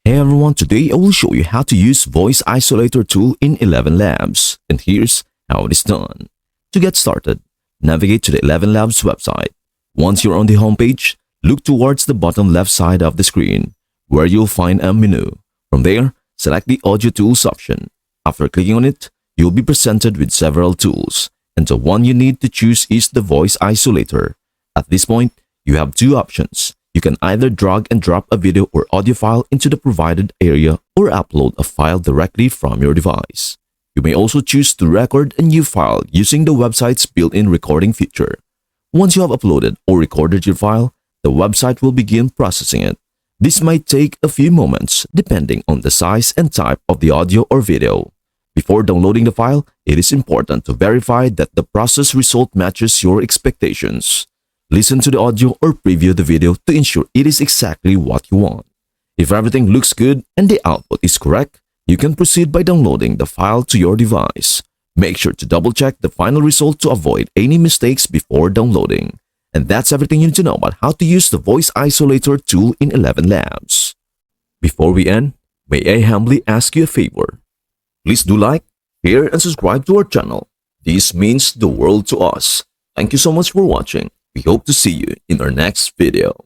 Hey everyone, today I will show you how to use Voice Isolator tool in Elevenlabs, and here's how it is done. To get started, navigate to the Elevenlabs website. Once you're on the homepage, look towards the bottom left side of the screen, where you'll find a menu. From there, select the Audio Tools option. After clicking on it, you'll be presented with several tools, and the one you need to choose is the Voice Isolator. At this point, you have two options. You can either drag and drop a video or audio file into the provided area or upload a file directly from your device. You may also choose to record a new file using the website's built-in recording feature. Once you have uploaded or recorded your file, the website will begin processing it. This might take a few moments depending on the size and type of the audio or video. Before downloading the file, it is important to verify that the process result matches your expectations. Listen to the audio or preview the video to ensure it is exactly what you want. If everything looks good and the output is correct, you can proceed by downloading the file to your device. Make sure to double-check the final result to avoid any mistakes before downloading. And that's everything you need to know about how to use the Voice Isolator tool in Elevenlabs. Before we end, may I humbly ask you a favor. Please do like, share, and subscribe to our channel. This means the world to us. Thank you so much for watching. We hope to see you in our next video.